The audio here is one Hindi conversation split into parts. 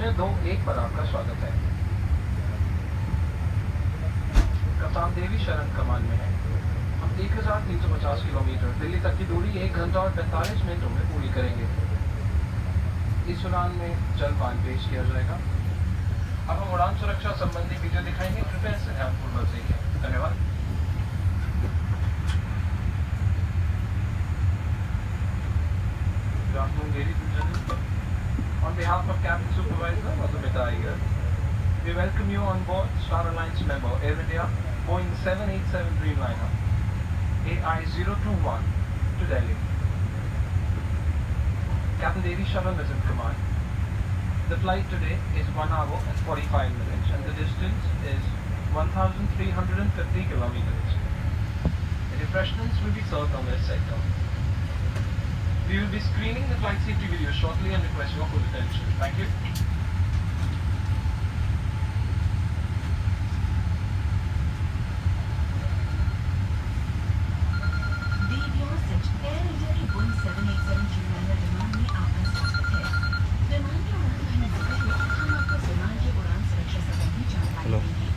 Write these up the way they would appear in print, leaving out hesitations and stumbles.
021 पर आपका स्वागत है। कप्तान देवी शरण कमान में है। हम 1350 किलोमीटर दिल्ली तक की दूरी 1 घंटा और 45 मिनटों में पूरी करेंगे। इस उड़ान में जलपान पेश किया जाएगा। अब हम उड़ान सुरक्षा संबंधी वीडियो दिखाएंगे, कृपया इसे ध्यानपूर्वक देखें। धन्यवाद। Good afternoon, ladies and gentlemen. On behalf of Cabin Supervisor Madhumita Iyer, we welcome you on board Star Alliance member Air India Boeing 787 Dreamliner AI-021 to Delhi. Captain Devi Sharan is in command. The flight today is 1 hour and 45 minutes and the distance is 1,350 kilometers. The refreshments will be served on this sector. We will be screening the flight safety video shortly and request your full attention. Thank you. Air India की बोइंग 787 ड्रीमलाइनर विमान में आपका स्वागत है। विमान की उड़ान भरने से पहले हम आपको विमान की उड़ान सुरक्षा संबंधी जानकारी देंगे।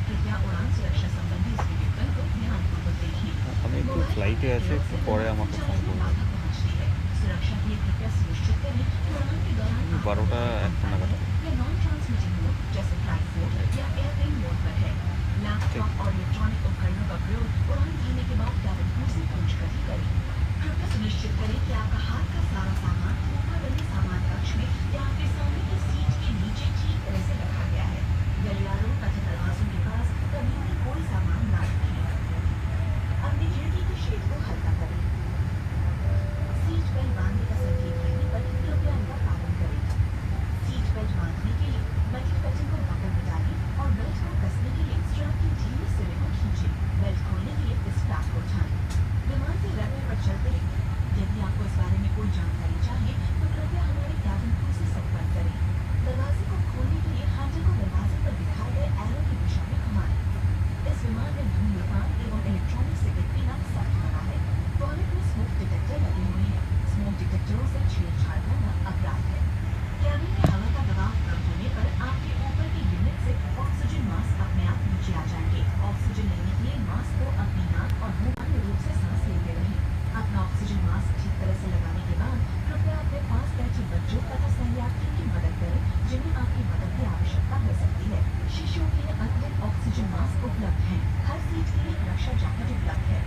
कृपया उड़ान सुरक्षा संबंधी इस वीडियो को ध्यानपूर्वक देखिए। हमें तो फ्लाइट ऐसे পরে আমাকে ফোন করবে। सुरक्षा के लिए कृपया सुनिश्चित करें कि उड़ान के दौरान 12টা 1 नागाद या नॉन ट्रांसमिटिंग मोड जैसे फ्लाइट मोड या एयरप्लेन मोड पर है। लैपटॉप और इलेक्ट्रॉनिक उपकरणों का प्रयोग उड़ान भरने के बाद कैबिन क्रू से पूछकर ही करें। कृपया सुनिश्चित करें कि आपका हाथ का सारा सामान ऊपर वाले सामान कक्ष में या आपके सामने की सीट के नीचे ठीक तरह से रखा गया है। गलियारों तथा दरवाजों के पास कभी भी कोई सामान न रखें। अपनी खिड़की के शेड को हल्का करें। सीट बेल्ट बांधने का संकेत रहने पर कृपया इनका पालन करें। सीट बेल्ट बांधने के लिए बेल्ट बटन को बटन में डालें और बेल्ट को कसने के लिए स्ट्रैप के ढीले सिरे को खींचें। बेल्ट खोलने के लिए स्ट्रैप को उठाएं। विमान से रनवे पर चलते हैं। यदि आपको इस बारे में कोई जानकारी चाहिए तो कृपया हमारे कैबिन क्रू से संपर्क करें। दरवाजे को खोलने के लिए हैंडल को दरवाजे पर दिखाए गए एरो की दिशा में घुमाएं। इस विमान में धूम्रपान एवं इलेक्ट्रॉनिक सिगरेट पीना सख्त मना है। टॉयलेट में स्मोक डिटेक्टर लगे हुए हैं। स्मोक डिटेक्टरों से छेड़छाड़ करना अपराध है। कैबिन में हवा का दबाव कम होने पर आपके ऊपर की यूनिट से ऑक्सीजन मास्क अपने आप नीचे आ जाएंगे। ऑक्सीजन लेने के लिए मास्क को अपनी नाक और मुंह बंद रूप से सांस लेते रहें। अपना ऑक्सीजन मास्क ठीक तरह से लगाने के बाद कृपया अपने पास बैठे बच्चों तथा सहयात्रियों की मदद करें जिन्हें आपकी मदद की आवश्यकता हो सकती है। शिशुओं के लिए अतिरिक्त ऑक्सीजन मास्क उपलब्ध हैं। हर सीट के लिए रक्षा जैकेट उपलब्ध है।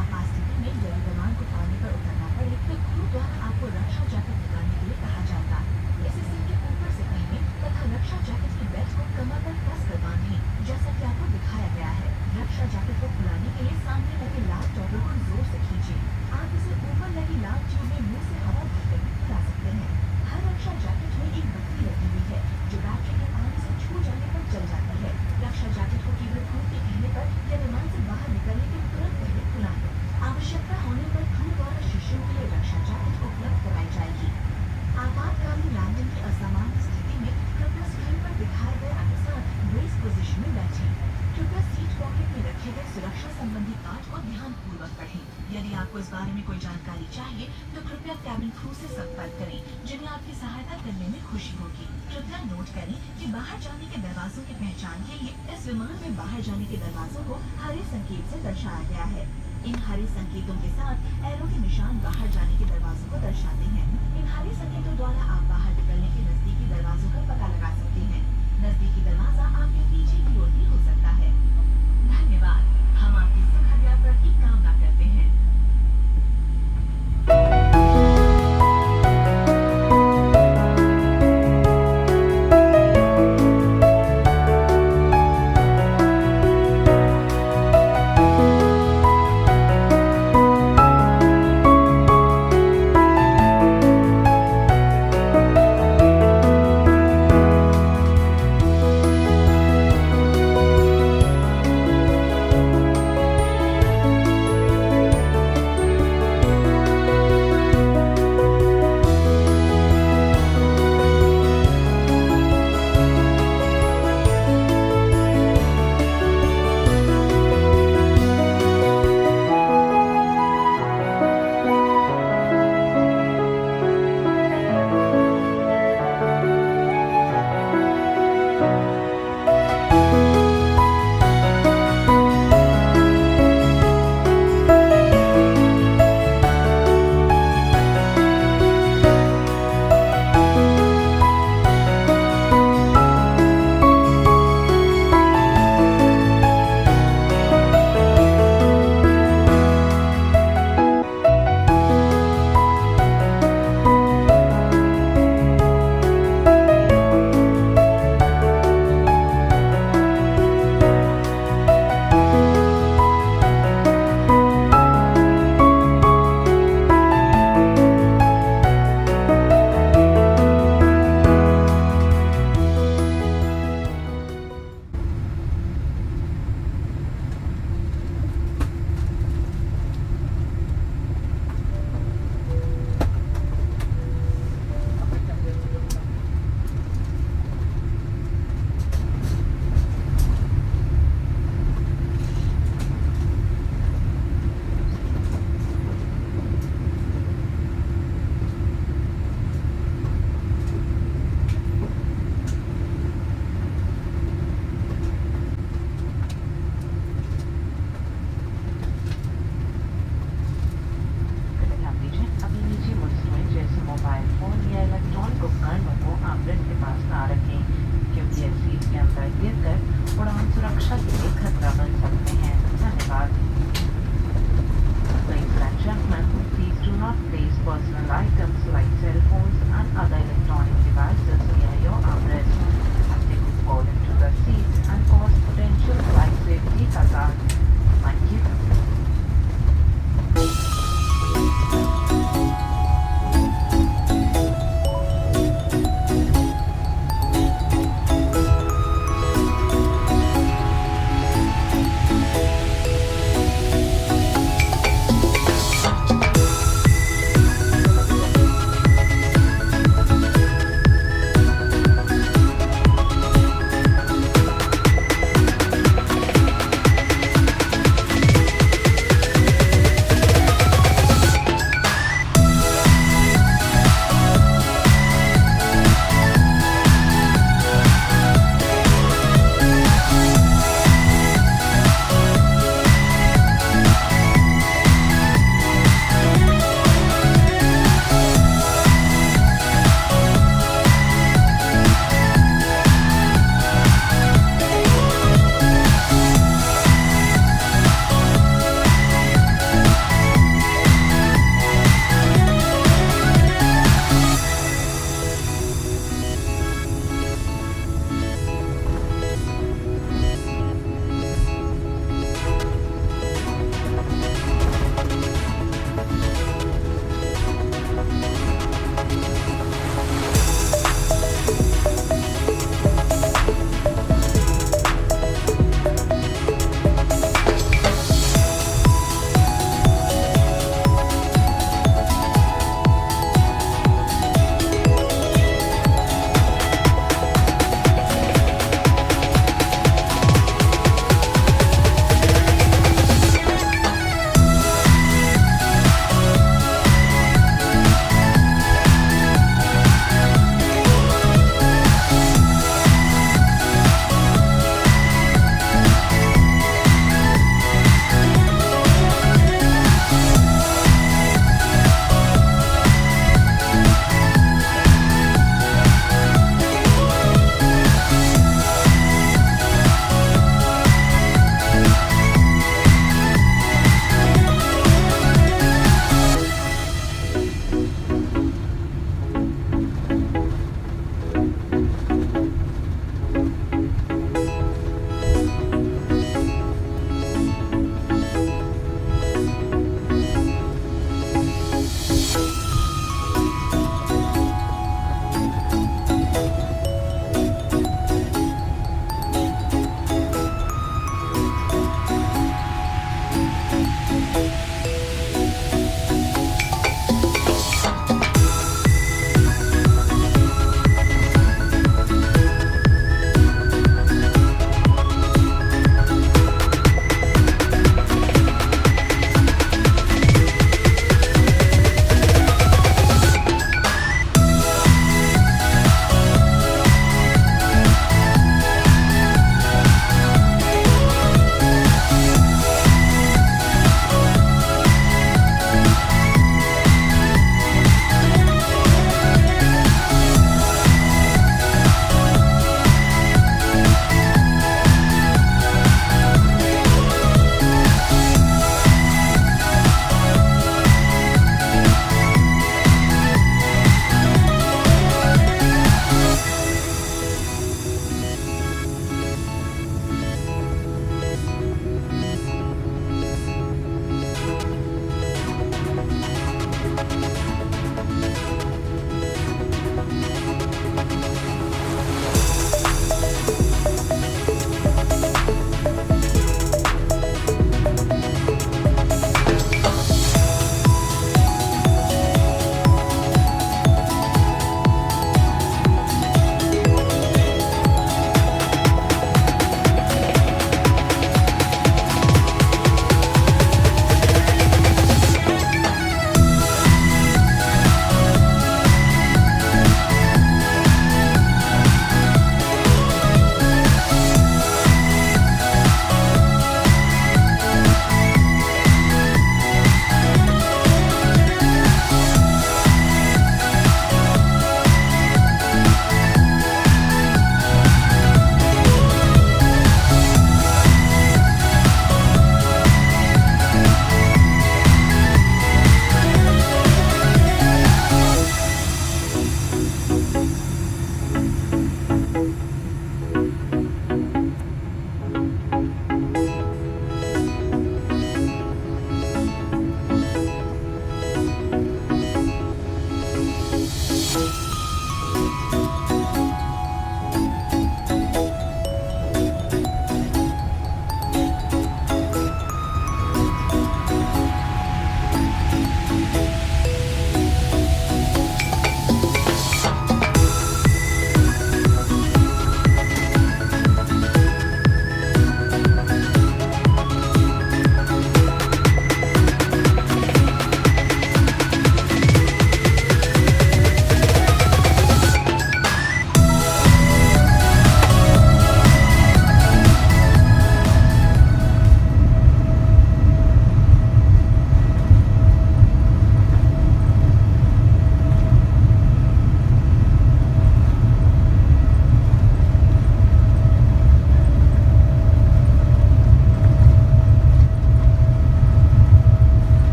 आपात स्थिति में यदि विमान को पानी पर उतरना पड़े तो क्रू द्वारा आपको रक्षा जैकेट निकालने के लिए कहा जाएगा। इसे सीट के ऊपर से पहने तथा रक्षा जैकेट की बेल्ट को कमर पर कस कर बांधें जैसा कि आपको दिखाया गया है। रक्षा जैकेट को खुलाने के लिए सामने लगे लाल टॉपर को जोर से खींचें। आप इसे ऊपर लगी लाल ट्यूब में मुंह से हवा भरकर भी खुला सकते हैं। हर रक्षा जैकेट में एक बत्ती लगी हुई है जो बैटरी के पानी से छू जाने पर जल जाती है। रक्षा जैकेट को केवल क्रू के कहने पर या विमान से बाहर निकलने के तुरंत पहले खुलाएं। आवश्यकता होने पर क्रू द्वारा शिशुओं के लिए रक्षा जैकेट उपलब्ध कराई जाएगी। आपातकालीन लैंडिंग की असामान्य स्थिति में कृपया स्क्रीन पर दिखाए गए अनुसार ब्रेस पोजीशन में बैठें। कृपया सीट पॉकेट में रखे गए सुरक्षा संबंधी पाठ को ध्यानपूर्वक पढ़ें। यदि आपको इस बारे में कोई जानकारी चाहिए तो कृपया कैबिन क्रू से संपर्क करें जिन्हें आपकी सहायता करने में खुशी होगी। कृपया नोट करें कि बाहर जाने के दरवाजों की पहचान के लिए इस विमान में बाहर जाने के दरवाजों को हरे संकेत से दर्शाया गया है। इन हरे संकेतों के साथ एरो के निशान बाहर जाने के दरवाजों को दर्शाते हैं। इन हरे संकेतों द्वारा आप बाहर